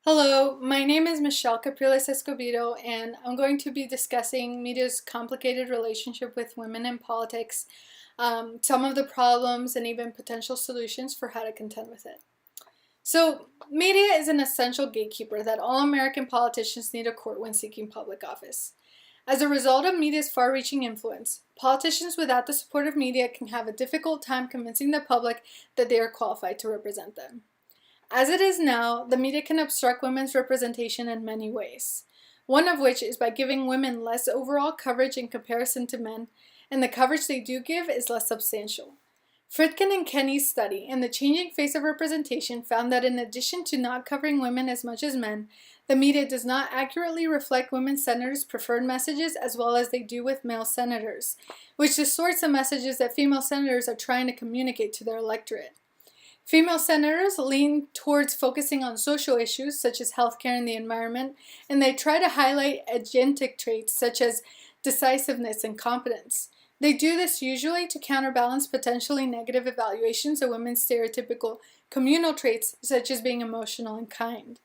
Hello, my name is Michelle Capriles Escobedo, and I'm going to be discussing media's complicated relationship with women in politics, some of the problems, and even potential solutions for how to contend with it. So, media is an essential gatekeeper that all American politicians need to court when seeking public office. As a result of media's far reaching influence, politicians without the support of media can have a difficult time convincing the public that they are qualified to represent them. As it is now, the media can obstruct women's representation in many ways, one of which is by giving women less overall coverage in comparison to men, and the coverage they do give is less substantial. Fritkin and Kenny's study in The Changing Face of Representation found that in addition to not covering women as much as men, the media does not accurately reflect women senators' preferred messages as well as they do with male senators, which distorts the messages that female senators are trying to communicate to their electorate. Female senators lean towards focusing on social issues such as healthcare and the environment, and they try to highlight agentic traits such as decisiveness and competence. They do this usually to counterbalance potentially negative evaluations of women's stereotypical communal traits such as being emotional and kind.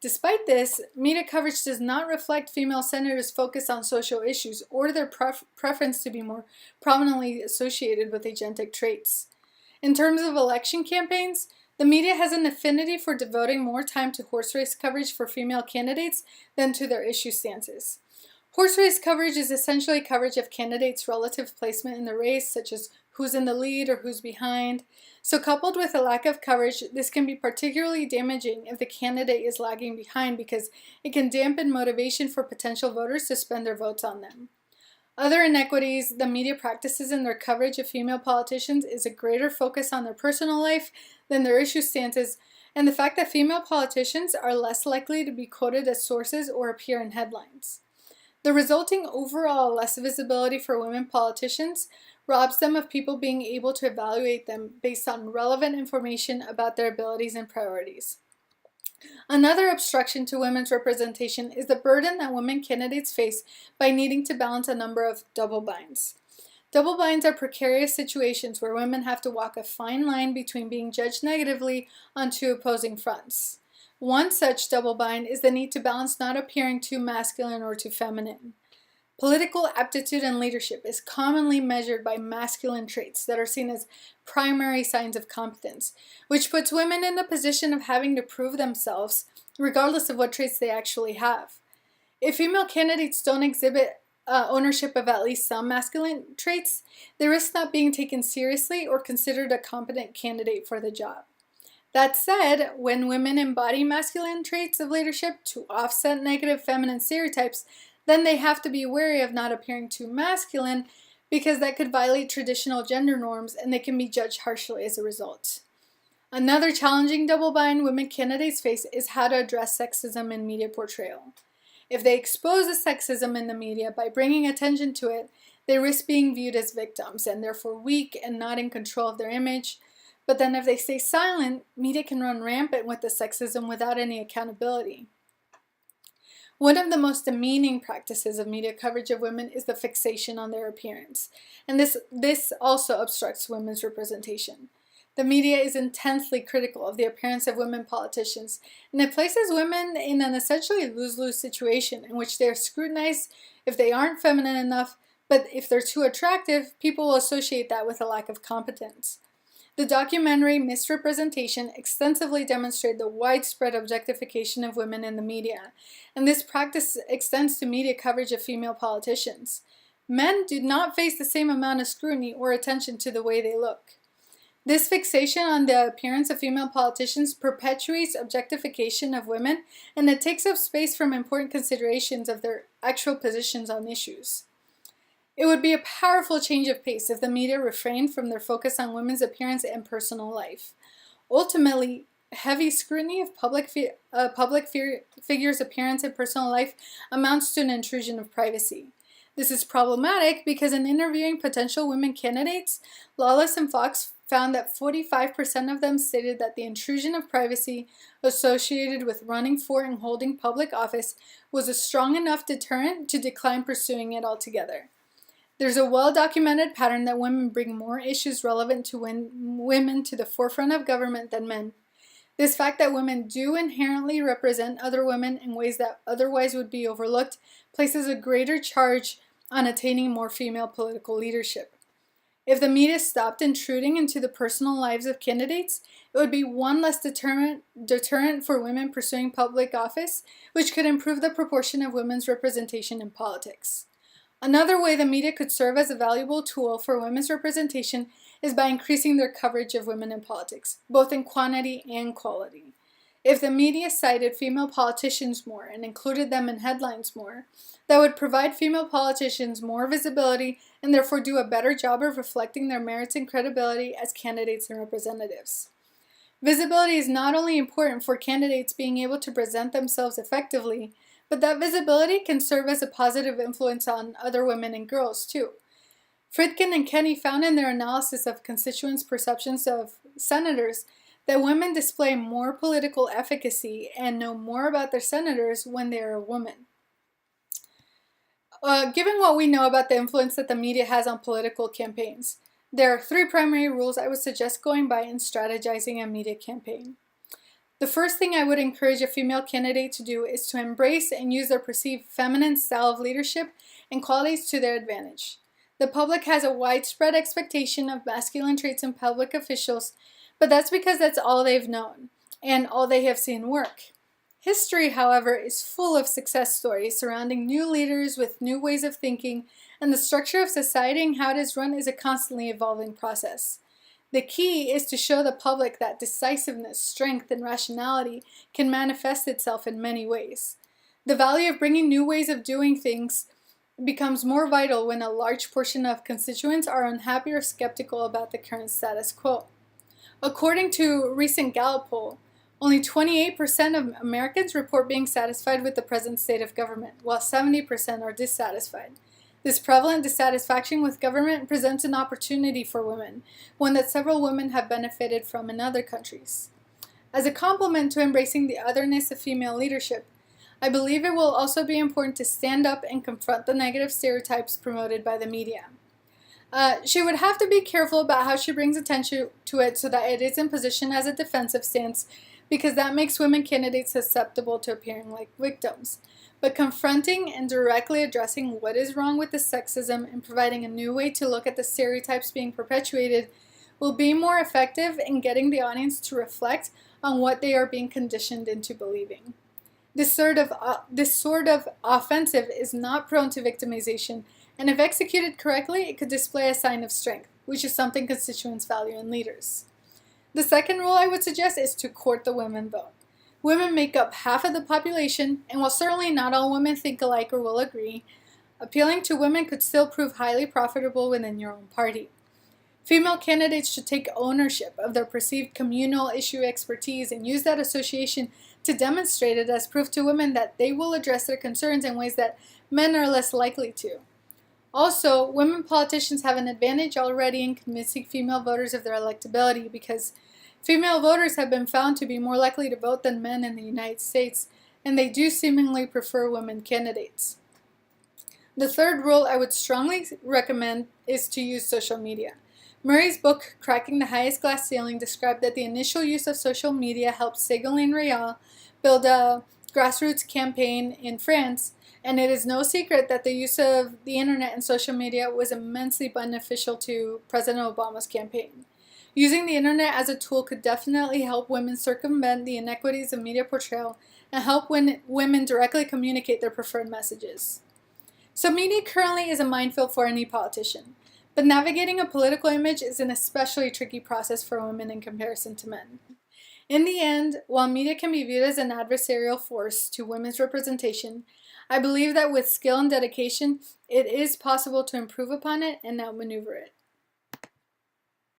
Despite this, media coverage does not reflect female senators' focus on social issues or their preference to be more prominently associated with agentic traits. In terms of election campaigns, the media has an affinity for devoting more time to horse race coverage for female candidates than to their issue stances. Horse race coverage is essentially coverage of candidates' relative placement in the race, such as who's in the lead or who's behind. So, coupled with a lack of coverage, this can be particularly damaging if the candidate is lagging behind because it can dampen motivation for potential voters to spend their votes on them. Other inequities the media practices in their coverage of female politicians is a greater focus on their personal life than their issue stances, and the fact that female politicians are less likely to be quoted as sources or appear in headlines. The resulting overall less visibility for women politicians robs them of people being able to evaluate them based on relevant information about their abilities and priorities. Another obstruction to women's representation is the burden that women candidates face by needing to balance a number of double binds. Double binds are precarious situations where women have to walk a fine line between being judged negatively on two opposing fronts. One such double bind is the need to balance not appearing too masculine or too feminine. Political aptitude and leadership is commonly measured by masculine traits that are seen as primary signs of competence, which puts women in the position of having to prove themselves, regardless of what traits they actually have. If female candidates don't exhibit ownership of at least some masculine traits, they risk not being taken seriously or considered a competent candidate for the job. That said, when women embody masculine traits of leadership to offset negative feminine stereotypes, then they have to be wary of not appearing too masculine because that could violate traditional gender norms and they can be judged harshly as a result. Another challenging double bind women candidates face is how to address sexism in media portrayal. If they expose the sexism in the media by bringing attention to it, they risk being viewed as victims and therefore weak and not in control of their image. But then if they stay silent, media can run rampant with the sexism without any accountability. One of the most demeaning practices of media coverage of women is the fixation on their appearance, and this also obstructs women's representation. The media is intensely critical of the appearance of women politicians, and it places women in an essentially lose-lose situation in which they are scrutinized if they aren't feminine enough, but if they're too attractive, people will associate that with a lack of competence. The documentary Misrepresentation extensively demonstrated the widespread objectification of women in the media, and this practice extends to media coverage of female politicians. Men do not face the same amount of scrutiny or attention to the way they look. This fixation on the appearance of female politicians perpetuates objectification of women, and it takes up space from important considerations of their actual positions on issues. It would be a powerful change of pace if the media refrained from their focus on women's appearance and personal life. Ultimately, heavy scrutiny of public figures' appearance and personal life amounts to an intrusion of privacy. This is problematic because in interviewing potential women candidates, Lawless and Fox found that 45% of them stated that the intrusion of privacy associated with running for and holding public office was a strong enough deterrent to decline pursuing it altogether. There's a well-documented pattern that women bring more issues relevant to women to the forefront of government than men. This fact that women do inherently represent other women in ways that otherwise would be overlooked places a greater charge on attaining more female political leadership. If the media stopped intruding into the personal lives of candidates, it would be one less deterrent for women pursuing public office, which could improve the proportion of women's representation in politics. Another way the media could serve as a valuable tool for women's representation is by increasing their coverage of women in politics, both in quantity and quality. If the media cited female politicians more and included them in headlines more, that would provide female politicians more visibility and therefore do a better job of reflecting their merits and credibility as candidates and representatives. Visibility is not only important for candidates being able to present themselves effectively, but that visibility can serve as a positive influence on other women and girls too. Fridkin and Kenny found in their analysis of constituents' perceptions of senators that women display more political efficacy and know more about their senators when they are a woman. Given what we know about the influence that the media has on political campaigns, there are 3 primary rules I would suggest going by in strategizing a media campaign. The first thing I would encourage a female candidate to do is to embrace and use their perceived feminine style of leadership and qualities to their advantage. The public has a widespread expectation of masculine traits in public officials, but that's because that's all they've known and all they have seen work. History, however, is full of success stories surrounding new leaders with new ways of thinking, and the structure of society and how it is run is a constantly evolving process. The key is to show the public that decisiveness, strength, and rationality can manifest itself in many ways. The value of bringing new ways of doing things becomes more vital when a large portion of constituents are unhappy or skeptical about the current status quo. According to a recent Gallup poll, only 28% of Americans report being satisfied with the present state of government, while 70% are dissatisfied. This prevalent dissatisfaction with government presents an opportunity for women, one that several women have benefited from in other countries. As a complement to embracing the otherness of female leadership, I believe it will also be important to stand up and confront the negative stereotypes promoted by the media. She would have to be careful about how she brings attention to it so that it isn't positioned as a defensive stance, because that makes women candidates susceptible to appearing like victims. But confronting and directly addressing what is wrong with the sexism and providing a new way to look at the stereotypes being perpetuated will be more effective in getting the audience to reflect on what they are being conditioned into believing. This sort of offensive is not prone to victimization, and if executed correctly, it could display a sign of strength, which is something constituents value in leaders. The second rule I would suggest is to court the women vote. Women make up half of the population, and while certainly not all women think alike or will agree, appealing to women could still prove highly profitable within your own party. Female candidates should take ownership of their perceived communal issue expertise and use that association to demonstrate it as proof to women that they will address their concerns in ways that men are less likely to. Also, women politicians have an advantage already in convincing female voters of their electability because female voters have been found to be more likely to vote than men in the United States, and they do seemingly prefer women candidates. The third rule I would strongly recommend is to use social media. Murray's book, Cracking the Highest Glass Ceiling, described that the initial use of social media helped Ségolène Royal build a grassroots campaign in France, and it is no secret that the use of the internet and social media was immensely beneficial to President Obama's campaign. Using the internet as a tool could definitely help women circumvent the inequities of media portrayal and help women directly communicate their preferred messages. So media currently is a minefield for any politician, but navigating a political image is an especially tricky process for women in comparison to men. In the end, while media can be viewed as an adversarial force to women's representation, I believe that with skill and dedication, it is possible to improve upon it and outmaneuver it.